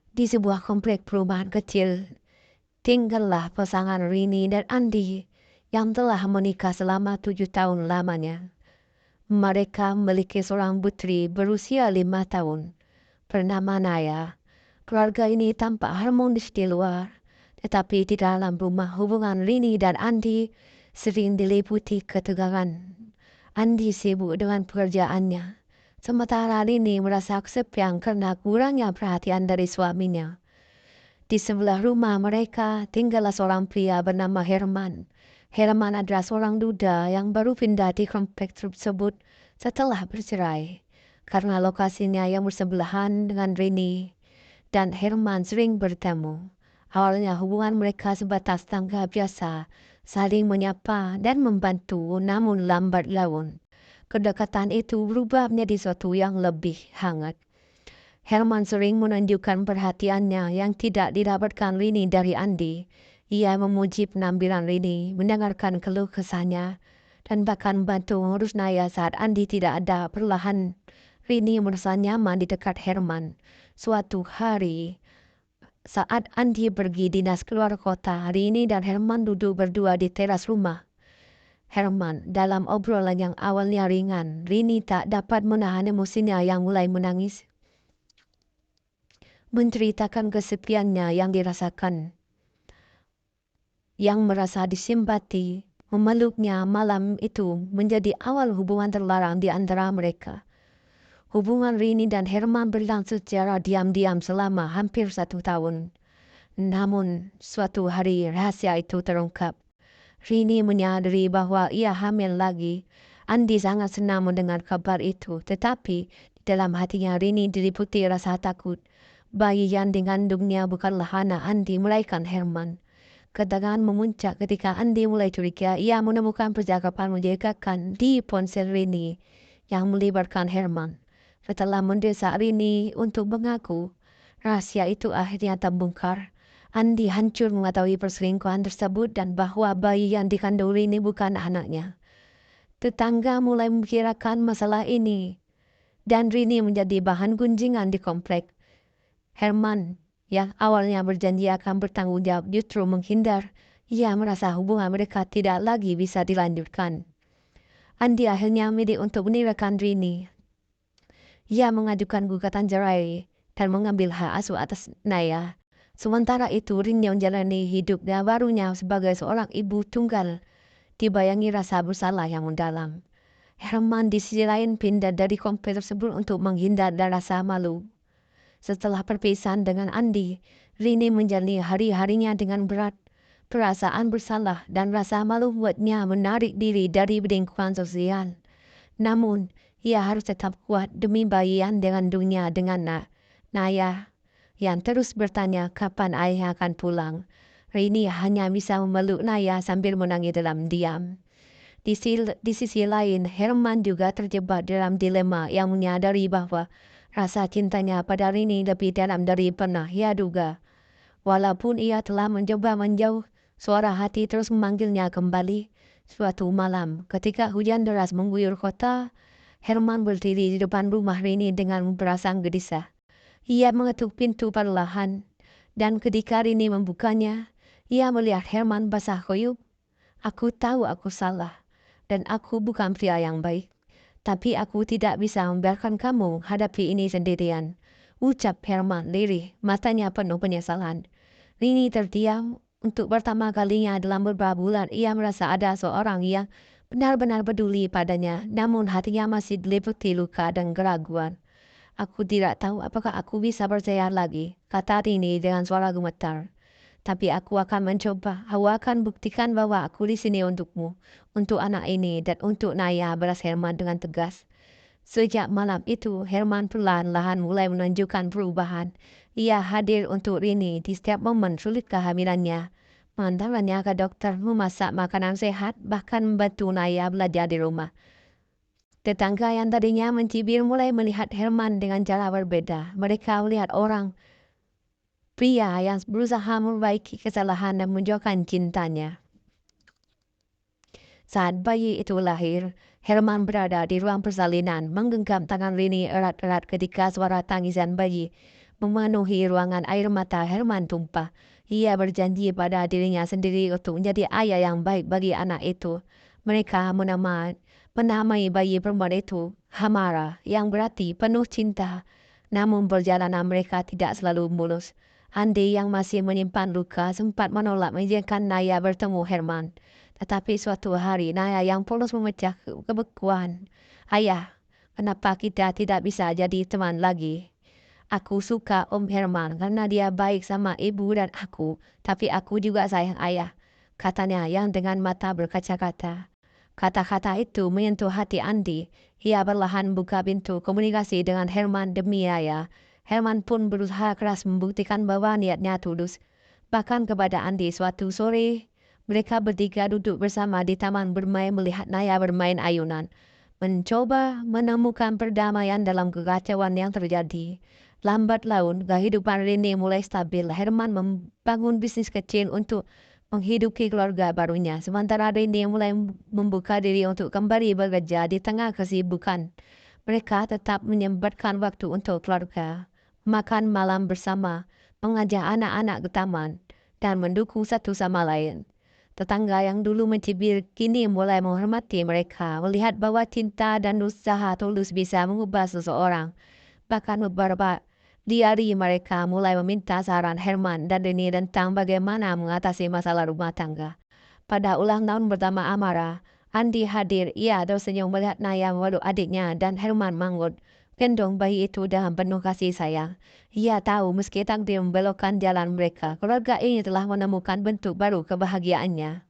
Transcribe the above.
Di sebuah komplek perumahan kecil, tinggallah pasangan Rini dan Andi yang telah menikah selama 7 tahun lamanya. Mereka memiliki seorang putri berusia 5 tahun, bernama Naya. Keluarga ini tampak harmonis di luar, tetapi di dalam rumah hubungan Rini dan Andi sering diliputi ketegangan. Andi sibuk dengan pekerjaannya, sementara Rini merasa kesepian karena kurangnya perhatian dari suaminya. Di sebelah rumah mereka tinggallah seorang pria bernama Herman. Herman adalah seorang duda yang baru pindah di komplek tersebut setelah bercerai. Karena lokasinya yang bersebelahan dengan Rini dan Herman sering bertemu. Awalnya hubungan mereka sebatas tangga biasa, saling menyapa dan membantu, namun lambat laun kedekatan itu berubah menjadi sesuatu yang lebih hangat. Herman sering menunjukkan perhatiannya yang tidak didapatkan Rini dari Andi. Ia memuji penampilan Rini, mendengarkan keluh kesahnya, dan bahkan bantu mengurus Naya saat Andi tidak ada. Perlahan, Rini merasa nyaman di dekat Herman. Suatu hari, saat Andi pergi dinas keluar kota, Rini dan Herman duduk berdua di teras rumah. Herman, dalam obrolan yang awalnya ringan, Rini tak dapat menahan emosinya yang mulai menangis, menceritakan kesepiannya yang dirasakan, yang merasa disimpati. Memeluknya malam itu menjadi awal hubungan terlarang di antara mereka. Hubungan Rini dan Herman berlangsung secara diam-diam selama hampir 1 tahun. Namun, suatu hari rahasia itu terungkap. Rini menyadari bahwa ia hamil lagi. Andi sangat senang mendengar kabar itu, tetapi di dalam hatinya Rini diliputi rasa takut. Bayi yang dikandungnya bukanlah anak Andi, melainkan Herman. Ketegangan memuncak ketika Andi mulai curiga. Ia menemukan percakapan menjagakan di ponsel Rini yang melibatkan Herman. Setelah mendesak Rini untuk mengaku, rahasia itu akhirnya terbongkar. Andi hancur mengetahui perselingkuhan tersebut dan bahwa bayi yang dikandung Rini bukan anaknya. Tetangga mulai memikirkan masalah ini, dan Rini menjadi bahan gunjingan di komplek. Herman, yang awalnya berjanji akan bertanggung jawab, justru menghindar. Ia merasa hubungan mereka tidak lagi bisa dilanjutkan. Andi akhirnya memilih untuk meninggalkan Rini. Ia mengajukan gugatan cerai dan mengambil hak asuh atas Naya. Sementara itu, Rini menjalani hidupnya barunya sebagai seorang ibu tunggal, dibayangi rasa bersalah yang mendalam. Herman di sisi lain pindah dari komplek tersebut untuk menghindar dari rasa malu. Setelah perpisahan dengan Andi, Rini menjalani hari-harinya dengan berat. Perasaan bersalah dan rasa malu membuatnya menarik diri dari lingkungan sosial. Namun, ia harus tetap kuat demi bayi yang dikandungnya dengan Naya, yang terus bertanya kapan ayah akan pulang. Rini hanya bisa memeluk Naya sambil menangis dalam diam. Di sisi lain, Herman juga terjebak dalam dilema yang menyadari bahwa rasa cintanya pada Rini lebih dalam dari pernah ia duga. Walaupun ia telah mencoba menjauh, suara hati terus memanggilnya kembali. Suatu malam, ketika hujan deras mengguyur kota, Herman berdiri di depan rumah Rini dengan perasaan gelisah. Ia mengetuk pintu perlahan, dan ketika Rini membukanya, ia melihat Herman basah kuyup. Aku tahu aku salah, dan aku bukan pria yang baik. Tapi aku tidak bisa membiarkan kamu hadapi ini sendirian. Ucap Herman lirih, matanya penuh penyesalan. Rini terdiam. Untuk pertama kalinya dalam beberapa bulan, ia merasa ada seorang yang benar-benar peduli padanya, namun hatinya masih diliputi luka dan keraguan. Aku tidak tahu apakah aku bisa percaya lagi, kata Rini dengan suara gemetar. Tapi aku akan mencoba. Aku akan buktikan bahwa aku di sini untukmu, untuk anak ini, dan untuk Naya, balas Herman dengan tegas. Sejak malam itu, Herman perlahan-lahan mulai menunjukkan perubahan. Ia hadir untuk Rini di setiap momen sulit kehamilannya. Mengantarnya ke dokter, memasak makanan sehat, bahkan membantu Naya belajar di rumah. Tetangga yang tadinya mencibir mulai melihat Herman dengan cara berbeda. Mereka melihat orang pria yang berusaha memperbaiki kesalahan dan menunjukkan cintanya. Saat bayi itu lahir, Herman berada di ruang persalinan, menggenggam tangan Rini erat-erat ketika suara tangisan bayi memenuhi ruangan. Air mata Herman tumpah. Ia berjanji pada dirinya sendiri untuk menjadi ayah yang baik bagi anak itu. Mereka menamai bayi perempuan itu Hamara, yang berarti penuh cinta. Namun perjalanan mereka tidak selalu mulus. Andi yang masih menyimpan luka sempat menolak mengizinkan Naya bertemu Herman. Tetapi suatu hari Naya yang polos memecah kebekuan. Ayah, kenapa kita tidak bisa jadi teman lagi? Aku suka Om Herman karena dia baik sama ibu dan aku. Tapi aku juga sayang ayah, katanya yang dengan mata berkaca-kaca. Kata-kata itu menyentuh hati Andi. Ia perlahan buka pintu komunikasi dengan Herman demi ayah. Herman pun berusaha keras membuktikan bahwa niatnya tulus. Bahkan kepada Andi suatu sore, mereka bertiga duduk bersama di taman bermain melihat Naya bermain ayunan. Mencoba menemukan perdamaian dalam kekacauan yang terjadi. Lambat laun, kehidupan Rini mulai stabil. Herman membangun bisnis kecil untuk menghidupi keluarga barunya. Sementara Rini mulai membuka diri untuk kembali bekerja di tengah kesibukan. Mereka tetap menyempatkan waktu untuk keluarga, makan malam bersama, mengajak anak-anak ke taman, dan mendukung satu sama lain. Tetangga yang dulu mencibir kini mulai menghormati mereka, melihat bahwa cinta dan usaha tulus bisa mengubah seseorang. Bahkan beberapa diari mereka mulai meminta saran Herman dan Rini tentang bagaimana mengatasi masalah rumah tangga. Pada ulang tahun pertama Amara, Andi hadir. Ia tersenyum melihat Naya memeluk adiknya dan Herman gendong bayi itu dengan penuh kasih sayang. Ia tahu meski takdir membelokkan jalan mereka, keluarga ini telah menemukan bentuk baru kebahagiaannya.